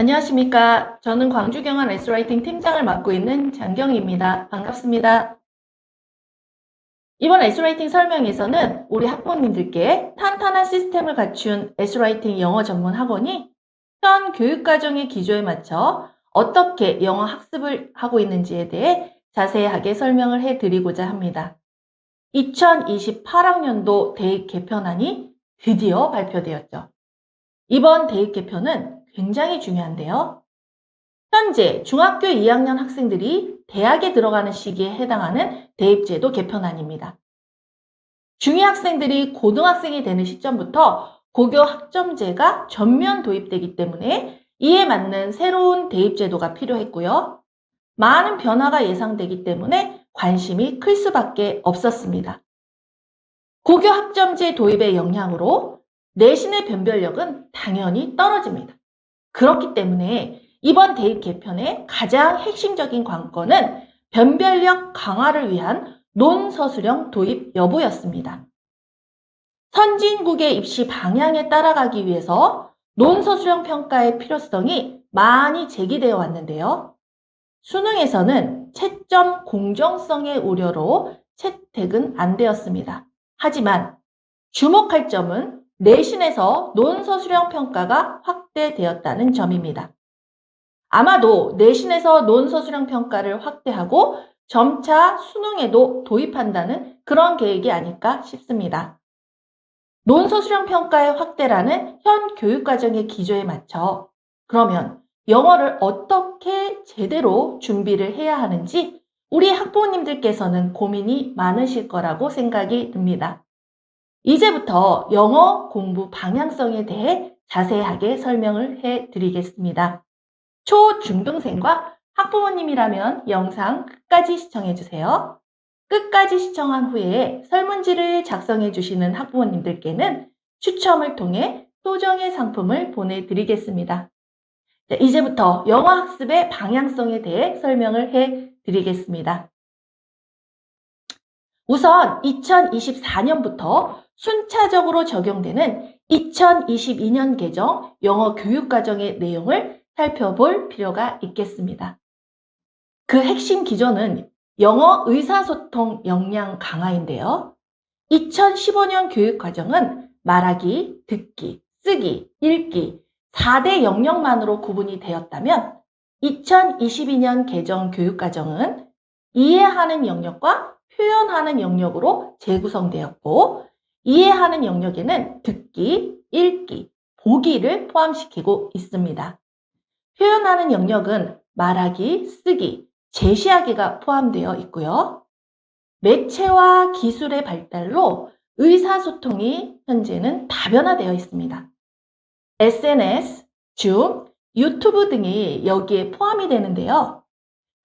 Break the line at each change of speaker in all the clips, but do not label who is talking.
안녕하십니까. 저는 광주경환 S라이팅 팀장을 맡고 있는 장경희입니다. 반갑습니다. 이번 S라이팅 설명에서는 우리 학부모님들께 탄탄한 시스템을 갖춘 S라이팅 영어 전문 학원이 현 교육과정의 기조에 맞춰 어떻게 영어 학습을 하고 있는지에 대해 자세하게 설명을 해드리고자 합니다. 2028학년도 대입 개편안이 드디어 발표되었죠. 이번 대입 개편은 굉장히 중요한데요. 현재 중학교 2학년 학생들이 대학에 들어가는 시기에 해당하는 대입제도 개편안입니다. 중2 학생들이 고등학생이 되는 시점부터 고교 학점제가 전면 도입되기 때문에 이에 맞는 새로운 대입제도가 필요했고요. 많은 변화가 예상되기 때문에 관심이 클 수밖에 없었습니다. 고교 학점제 도입의 영향으로 내신의 변별력은 당연히 떨어집니다. 그렇기 때문에 이번 대입 개편의 가장 핵심적인 관건은 변별력 강화를 위한 논서술형 도입 여부였습니다. 선진국의 입시 방향에 따라가기 위해서 논서술형 평가의 필요성이 많이 제기되어 왔는데요. 수능에서는 채점 공정성의 우려로 채택은 안 되었습니다. 하지만 주목할 점은 내신에서 논서술형 평가가 확대되었다는 점입니다. 아마도 내신에서 논서술형 평가를 확대하고 점차 수능에도 도입한다는 그런 계획이 아닐까 싶습니다. 논서술형 평가의 확대라는 현 교육과정의 기조에 맞춰 그러면 영어를 어떻게 제대로 준비를 해야 하는지 우리 학부모님들께서는 고민이 많으실 거라고 생각이 듭니다. 이제부터 영어 공부 방향성에 대해 자세하게 설명을 해드리겠습니다. 초, 중등생과 학부모님이라면 영상 끝까지 시청해주세요. 끝까지 시청한 후에 설문지를 작성해 주시는 학부모님들께는 추첨을 통해 소정의 상품을 보내드리겠습니다. 이제부터 영어 학습의 방향성에 대해 설명을 해드리겠습니다. 우선 2024년부터 순차적으로 적용되는 2022년 개정 영어 교육과정의 내용을 살펴볼 필요가 있겠습니다. 그 핵심 기조는 영어 의사소통 역량 강화인데요. 2015년 교육과정은 말하기, 듣기, 쓰기, 읽기 4대 영역만으로 구분이 되었다면 2022년 개정 교육과정은 이해하는 영역과 표현하는 영역으로 재구성되었고 이해하는 영역에는 듣기, 읽기, 보기를 포함시키고 있습니다. 표현하는 영역은 말하기, 쓰기, 제시하기가 포함되어 있고요. 매체와 기술의 발달로 의사소통이 현재는 다변화되어 있습니다. SNS, 줌, 유튜브 등이 여기에 포함이 되는데요.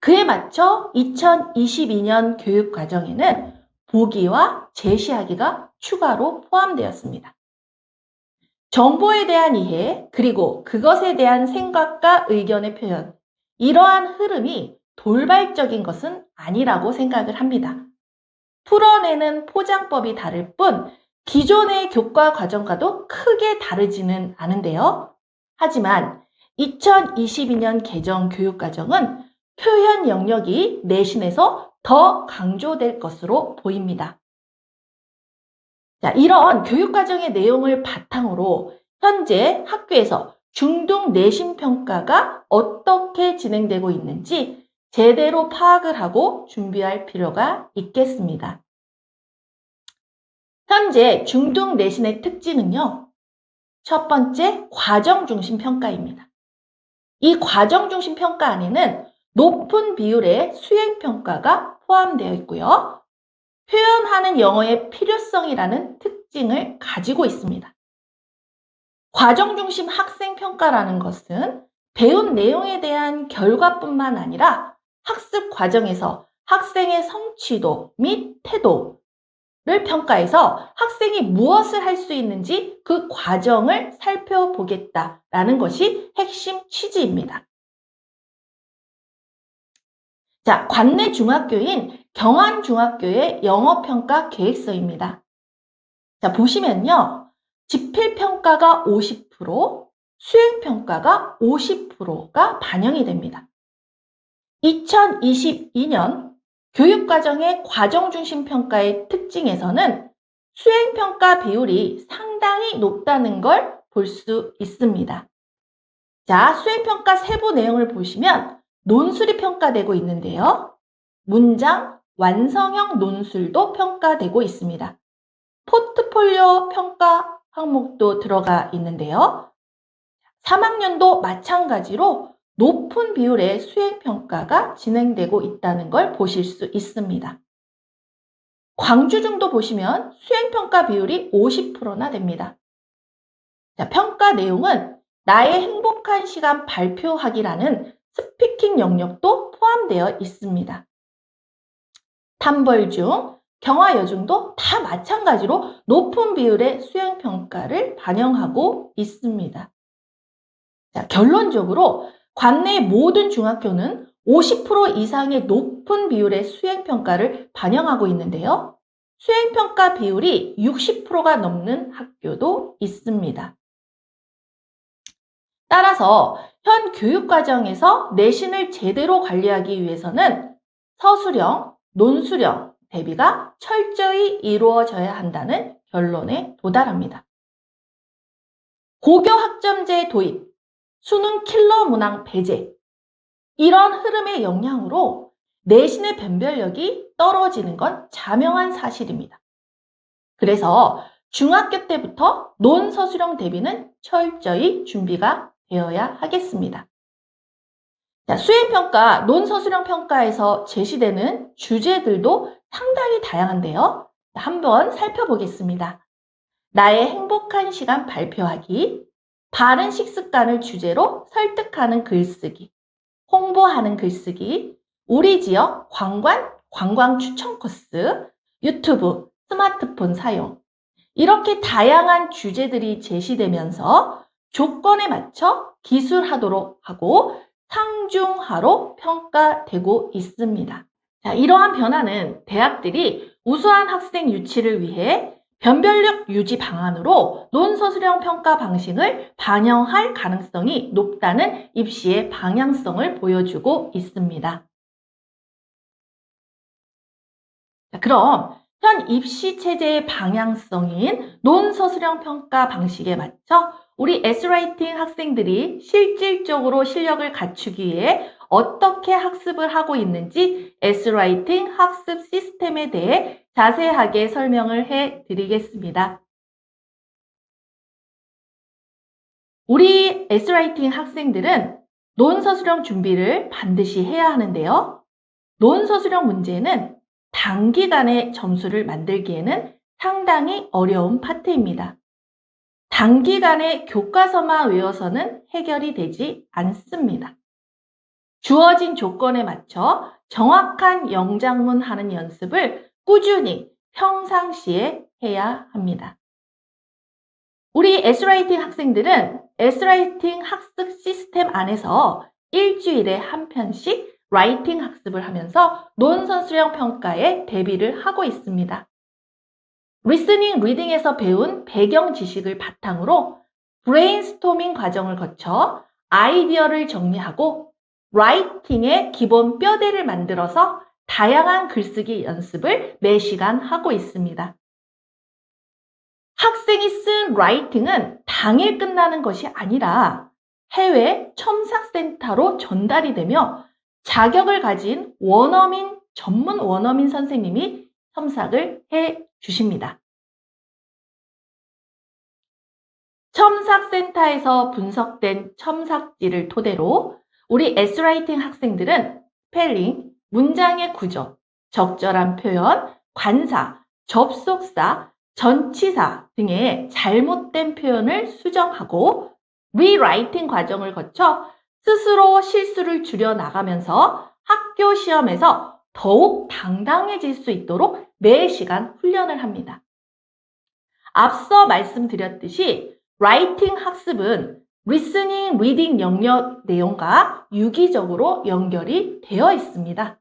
그에 맞춰 2022년 교육과정에는 보기와 제시하기가 추가로 포함되었습니다. 정보에 대한 이해, 그리고 그것에 대한 생각과 의견의 표현, 이러한 흐름이 돌발적인 것은 아니라고 생각을 합니다. 풀어내는 포장법이 다를 뿐 기존의 교과 과정과도 크게 다르지는 않은데요. 하지만 2022년 개정 교육과정은 표현 영역이 내신에서 더 강조될 것으로 보입니다. 자, 이런 교육과정의 내용을 바탕으로 현재 학교에서 중등 내신 평가가 어떻게 진행되고 있는지 제대로 파악을 하고 준비할 필요가 있겠습니다. 현재 중등 내신의 특징은요. 첫 번째, 과정 중심 평가입니다. 이 과정 중심 평가 안에는 높은 비율의 수행 평가가 포함되어 있고요. 표현하는 영어의 필요성이라는 특징을 가지고 있습니다. 과정 중심 학생 평가라는 것은 배운 내용에 대한 결과뿐만 아니라 학습 과정에서 학생의 성취도 및 태도를 평가해서 학생이 무엇을 할 수 있는지 그 과정을 살펴보겠다라는 것이 핵심 취지입니다. 자, 관내 중학교인 경안중학교의 영어평가 계획서입니다. 자, 보시면요. 지필평가가 50%, 수행평가가 50%가 반영이 됩니다. 2022년 교육과정의 과정중심 평가의 특징에서는 수행평가 비율이 상당히 높다는 걸 볼 수 있습니다. 자, 수행평가 세부 내용을 보시면 논술이 평가되고 있는데요. 문장, 완성형 논술도 평가되고 있습니다. 포트폴리오 평가 항목도 들어가 있는데요. 3학년도 마찬가지로 높은 비율의 수행평가가 진행되고 있다는 걸 보실 수 있습니다. 광주중도 보시면 수행평가 비율이 50%나 됩니다. 자, 평가 내용은 나의 행복한 시간 발표하기라는 스피킹 영역도 포함되어 있습니다. 탐벌중, 경화여중도 다 마찬가지로 높은 비율의 수행평가를 반영하고 있습니다. 자, 결론적으로 관내 모든 중학교는 50% 이상의 높은 비율의 수행평가를 반영하고 있는데요. 수행평가 비율이 60%가 넘는 학교도 있습니다. 따라서 현 교육과정에서 내신을 제대로 관리하기 위해서는 서술형, 논술형 대비가 철저히 이루어져야 한다는 결론에 도달합니다. 고교 학점제 도입, 수능 킬러 문항 배제, 이런 흐름의 영향으로 내신의 변별력이 떨어지는 건 자명한 사실입니다. 그래서 중학교 때부터 논서술형 대비는 철저히 준비가 되어야 하겠습니다. 자, 수행평가, 논서술형 평가에서 제시되는 주제들도 상당히 다양한데요. 한번 살펴보겠습니다. 나의 행복한 시간 발표하기, 바른 식습관을 주제로 설득하는 글쓰기, 홍보하는 글쓰기, 우리 지역 관광 추천 코스, 유튜브, 스마트폰 사용, 이렇게 다양한 주제들이 제시되면서 조건에 맞춰 기술하도록 하고 상중하로 평가되고 있습니다. 자, 이러한 변화는 대학들이 우수한 학생 유치를 위해 변별력 유지 방안으로 논서술형 평가 방식을 반영할 가능성이 높다는 입시의 방향성을 보여주고 있습니다. 자, 그럼 현 입시 체제의 방향성인 논서술형 평가 방식에 맞춰 우리 S라이팅 학생들이 실질적으로 실력을 갖추기 위해 어떻게 학습을 하고 있는지 S라이팅 학습 시스템에 대해 자세하게 설명을 해 드리겠습니다. 우리 S라이팅 학생들은 논서술형 준비를 반드시 해야 하는데요. 논서술형 문제는 단기간에 점수를 만들기에는 상당히 어려운 파트입니다. 단기간에 교과서만 외워서는 해결이 되지 않습니다. 주어진 조건에 맞춰 정확한 영작문 하는 연습을 꾸준히 평상시에 해야 합니다. 우리 S라이팅 학생들은 S라이팅 학습 시스템 안에서 일주일에 한 편씩 라이팅 학습을 하면서 논서술형 평가에 대비를 하고 있습니다. 리스닝, 리딩에서 배운 배경 지식을 바탕으로 브레인스토밍 과정을 거쳐 아이디어를 정리하고 라이팅의 기본 뼈대를 만들어서 다양한 글쓰기 연습을 매 시간 하고 있습니다. 학생이 쓴 라이팅은 당일 끝나는 것이 아니라 해외 첨삭센터로 전달이 되며 자격을 가진 전문 원어민 선생님이 첨삭을 해 주십니다. 첨삭센터에서 분석된 첨삭지를 토대로 우리 S라이팅 학생들은 스펠링, 문장의 구조, 적절한 표현, 관사, 접속사, 전치사 등의 잘못된 표현을 수정하고 리라이팅 과정을 거쳐 스스로 실수를 줄여나가면서 학교 시험에서 더욱 당당해질 수 있도록 매 시간 훈련을 합니다. 앞서 말씀드렸듯이 라이팅 학습은 리스닝, 리딩 영역 내용과 유기적으로 연결이 되어 있습니다.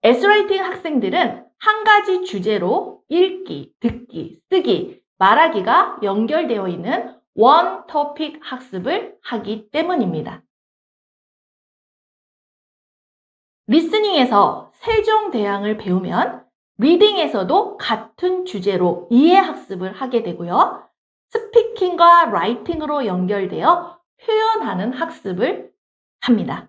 S라이팅 학생들은 한 가지 주제로 읽기, 듣기, 쓰기, 말하기가 연결되어 있는 원 토픽 학습을 하기 때문입니다. 리스닝에서 세종대왕을 배우면 리딩에서도 같은 주제로 이해학습을 하게 되고요. 스피킹과 라이팅으로 연결되어 표현하는 학습을 합니다.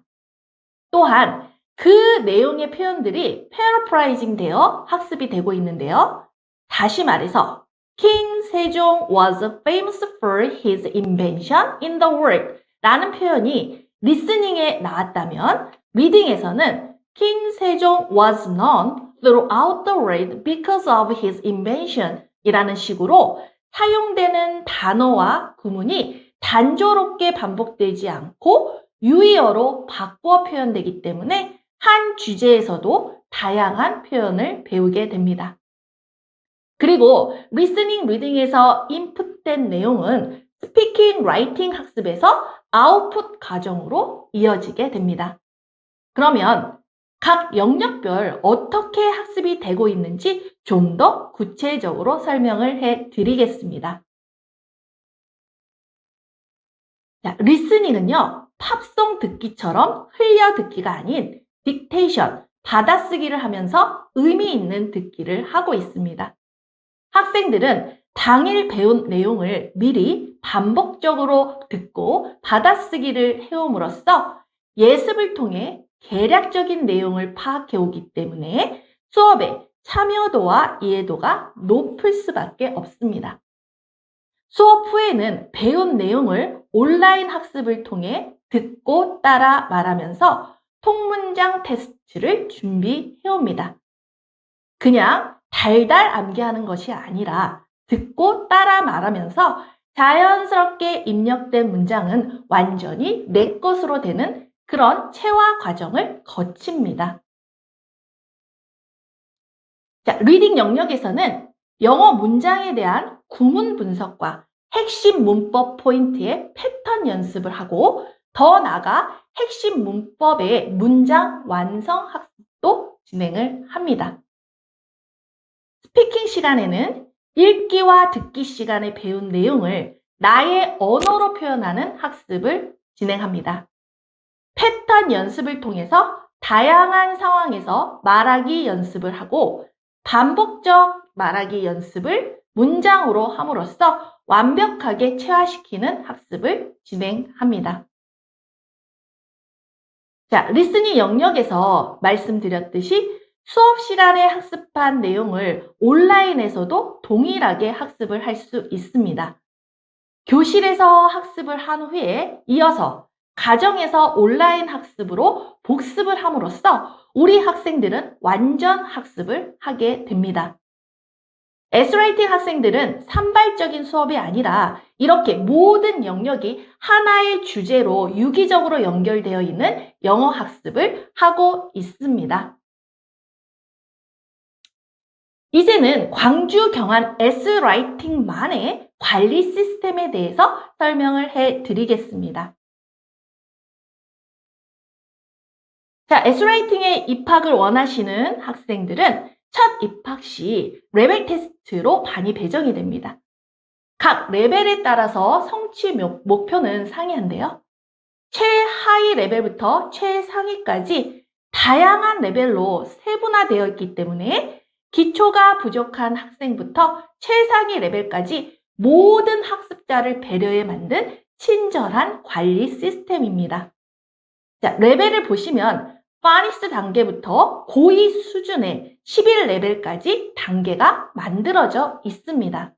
또한 그 내용의 표현들이 패러프라이징 되어 학습이 되고 있는데요. 다시 말해서 King 세종 was famous for his invention in the world 라는 표현이 리스닝에 나왔다면 리딩에서는 King 세종 was known throughout the world because of his invention 이라는 식으로 사용되는 단어와 구문이 단조롭게 반복되지 않고 유의어로 바꾸어 표현되기 때문에 한 주제에서도 다양한 표현을 배우게 됩니다. 그리고 리스닝, 리딩에서 인풋된 내용은 스피킹, 라이팅 학습에서 아웃풋 과정으로 이어지게 됩니다. 그러면 각 영역별 어떻게 학습이 되고 있는지 좀 더 구체적으로 설명을 해드리겠습니다. 자, 리스닝은요, 팝송 듣기처럼 흘려 듣기가 아닌 딕테이션, 받아쓰기를 하면서 의미 있는 듣기를 하고 있습니다. 학생들은 당일 배운 내용을 미리 반복적으로 듣고 받아쓰기를 해옴으로써 예습을 통해 개략적인 내용을 파악해 오기 때문에 수업의 참여도와 이해도가 높을 수밖에 없습니다. 수업 후에는 배운 내용을 온라인 학습을 통해 듣고 따라 말하면서 통문장 테스트를 준비해 옵니다. 그냥 달달 암기하는 것이 아니라 듣고 따라 말하면서 자연스럽게 입력된 문장은 완전히 내 것으로 되는 그런 체화 과정을 거칩니다. 자, 리딩 영역에서는 영어 문장에 대한 구문 분석과 핵심 문법 포인트의 패턴 연습을 하고 더 나아가 핵심 문법의 문장 완성 학습도 진행을 합니다. 스피킹 시간에는 읽기와 듣기 시간에 배운 내용을 나의 언어로 표현하는 학습을 진행합니다. 패턴 연습을 통해서 다양한 상황에서 말하기 연습을 하고 반복적 말하기 연습을 문장으로 함으로써 완벽하게 체화시키는 학습을 진행합니다. 자, 리스닝 영역에서 말씀드렸듯이 수업 시간에 학습한 내용을 온라인에서도 동일하게 학습을 할 수 있습니다. 교실에서 학습을 한 후에 이어서 가정에서 온라인 학습으로 복습을 함으로써 우리 학생들은 완전 학습을 하게 됩니다. S라이팅 학생들은 산발적인 수업이 아니라 이렇게 모든 영역이 하나의 주제로 유기적으로 연결되어 있는 영어 학습을 하고 있습니다. 이제는 광주 경한 S라이팅만의 관리 시스템에 대해서 설명을 해드리겠습니다. 자, S라이팅에 입학을 원하시는 학생들은 첫 입학 시 레벨 테스트로 반이 배정이 됩니다. 각 레벨에 따라서 성취 목표는 상이한데요. 최하위 레벨부터 최상위까지 다양한 레벨로 세분화되어 있기 때문에 기초가 부족한 학생부터 최상위 레벨까지 모든 학습자를 배려해 만든 친절한 관리 시스템입니다. 자, 레벨을 보시면 파니스 단계부터 고2 수준의 11레벨까지 단계가 만들어져 있습니다.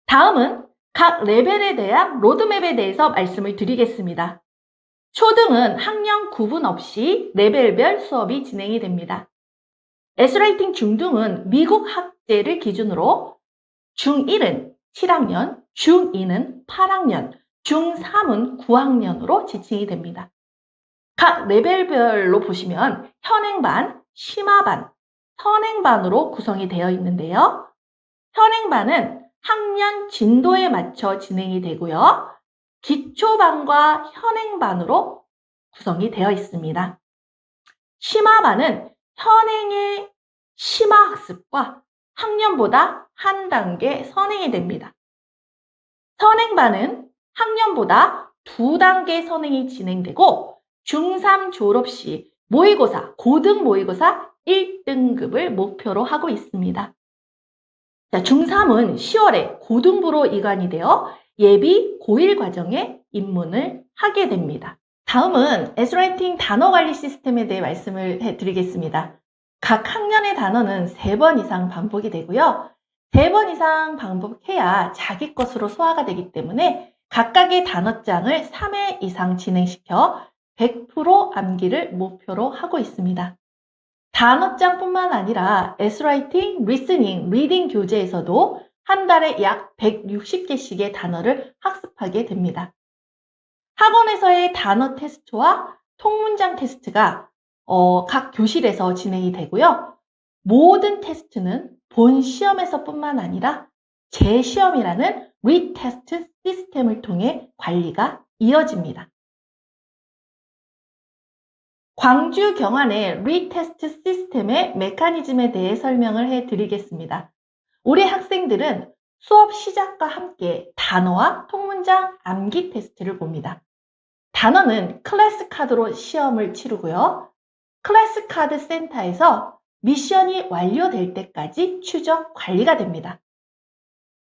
다음은 각 레벨에 대한 로드맵에 대해서 말씀을 드리겠습니다. 초등은 학년 구분 없이 레벨별 수업이 진행이 됩니다. S라이팅 중등은 미국 학제를 기준으로 중1은 7학년, 중2는 8학년, 중3은 9학년으로 지칭이 됩니다. 각 레벨별로 보시면 현행반, 심화반, 선행반으로 구성이 되어 있는데요. 현행반은 학년 진도에 맞춰 진행이 되고요. 기초반과 현행반으로 구성이 되어 있습니다. 심화반은 현행의 심화학습과 학년보다 한 단계 선행이 됩니다. 선행반은 학년보다 두 단계 선행이 진행되고 중3 졸업 시 모의고사, 고등 모의고사 1등급을 목표로 하고 있습니다. 자, 중3은 10월에 고등부로 이관이 되어 예비 고1 과정에 입문을 하게 됩니다. 다음은 에스라이팅 단어 관리 시스템에 대해 말씀을 해드리겠습니다. 각 학년의 단어는 3번 이상 반복이 되고요. 3번 이상 반복해야 자기 것으로 소화가 되기 때문에 각각의 단어장을 3회 이상 진행시켜 100% 암기를 목표로 하고 있습니다. 단어장뿐만 아니라 에스라이팅, 리스닝, 리딩 교재에서도 한 달에 약 160개씩의 단어를 학습하게 됩니다. 학원에서의 단어 테스트와 통문장 테스트가 각 교실에서 진행이 되고요. 모든 테스트는 본 시험에서뿐만 아니라 재시험이라는 리테스트 시스템을 통해 관리가 이어집니다. 광주 경안의 리테스트 시스템의 메커니즘에 대해 설명을 해드리겠습니다. 우리 학생들은 수업 시작과 함께 단어와 통문장 암기 테스트를 봅니다. 단어는 클래스 카드로 시험을 치르고요. 클래스 카드 센터에서 미션이 완료될 때까지 추적 관리가 됩니다.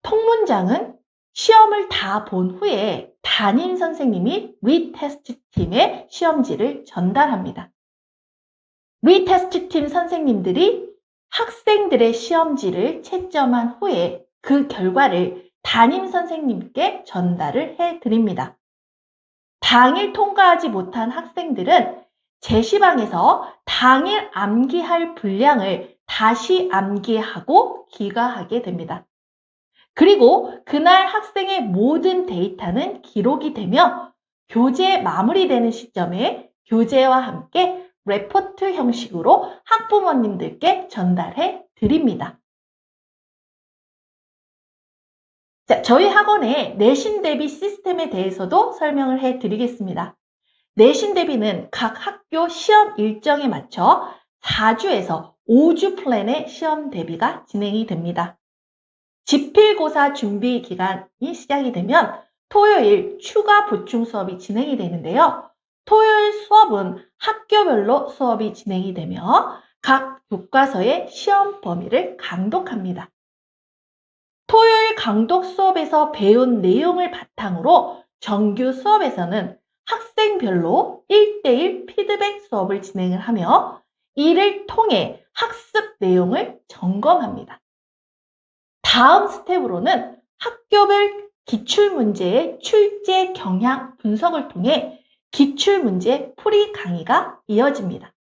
통문장은 시험을 다 본 후에 담임 선생님이 리테스트 팀에 시험지를 전달합니다. 리테스트 팀 선생님들이 학생들의 시험지를 채점한 후에 그 결과를 담임 선생님께 전달을 해드립니다. 당일 통과하지 못한 학생들은 제시방에서 당일 암기할 분량을 다시 암기하고 귀가하게 됩니다. 그리고 그날 학생의 모든 데이터는 기록이 되며 교재 마무리되는 시점에 교재와 함께 레포트 형식으로 학부모님들께 전달해 드립니다. 자, 저희 학원의 내신 대비 시스템에 대해서도 설명을 해 드리겠습니다. 내신 대비는 각 학교 시험 일정에 맞춰 4주에서 5주 플랜의 시험 대비가 진행이 됩니다. 지필고사 준비 기간이 시작이 되면 토요일 추가 보충 수업이 진행이 되는데요. 토요일 수업은 학교별로 수업이 진행이 되며 각 교과서의 시험 범위를 강독합니다. 토요일 강독 수업에서 배운 내용을 바탕으로 정규 수업에서는 학생별로 1대1 피드백 수업을 진행을 하며 이를 통해 학습 내용을 점검합니다. 다음 스텝으로는 학교별 기출문제의 출제 경향 분석을 통해 기출문제 풀이 강의가 이어집니다.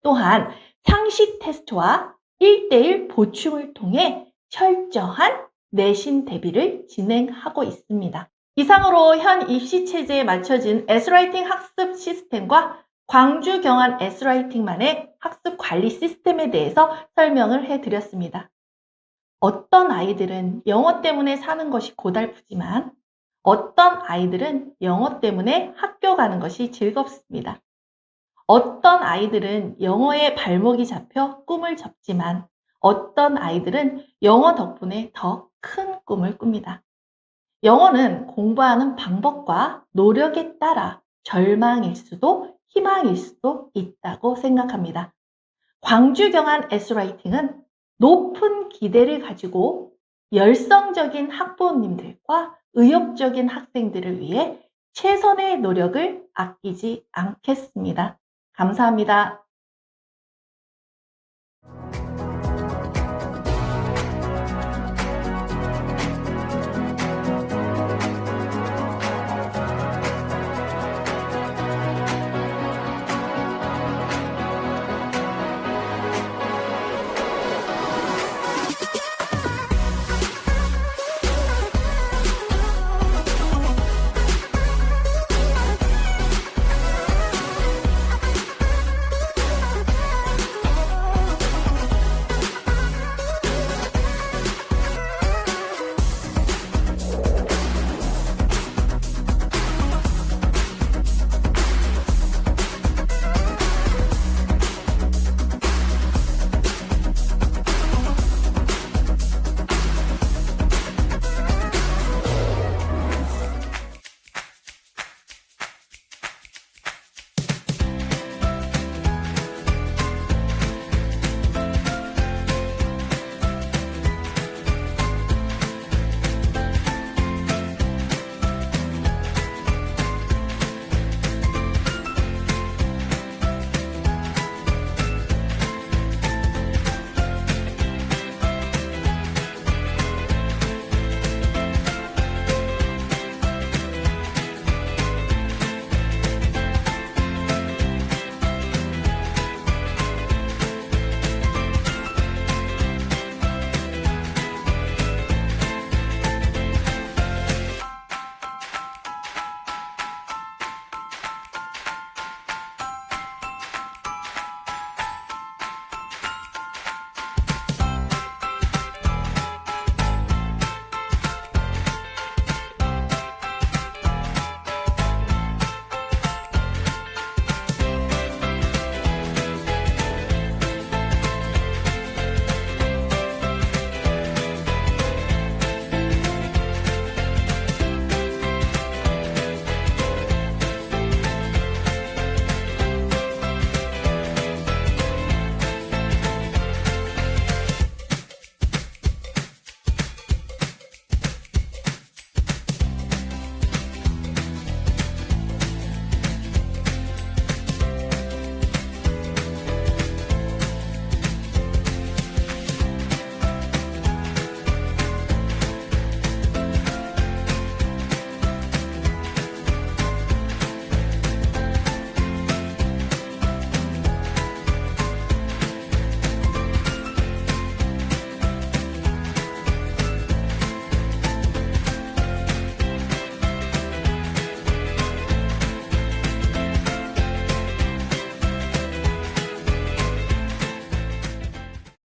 또한 상시 테스트와 1대1 보충을 통해 철저한 내신 대비를 진행하고 있습니다. 이상으로 현 입시체제에 맞춰진 에스라이팅 학습 시스템과 광주 경안 에스라이팅만의 학습 관리 시스템에 대해서 설명을 해드렸습니다. 어떤 아이들은 영어 때문에 사는 것이 고달프지만 어떤 아이들은 영어 때문에 학교 가는 것이 즐겁습니다. 어떤 아이들은 영어에 발목이 잡혀 꿈을 접지만 어떤 아이들은 영어 덕분에 더 큰 꿈을 꿉니다. 영어는 공부하는 방법과 노력에 따라 절망일 수도 희망일 수도 있다고 생각합니다. 광주 경안 에스라이팅은 높은 기대를 가지고 열성적인 학부모님들과 의욕적인 학생들을 위해 최선의 노력을 아끼지 않겠습니다. 감사합니다.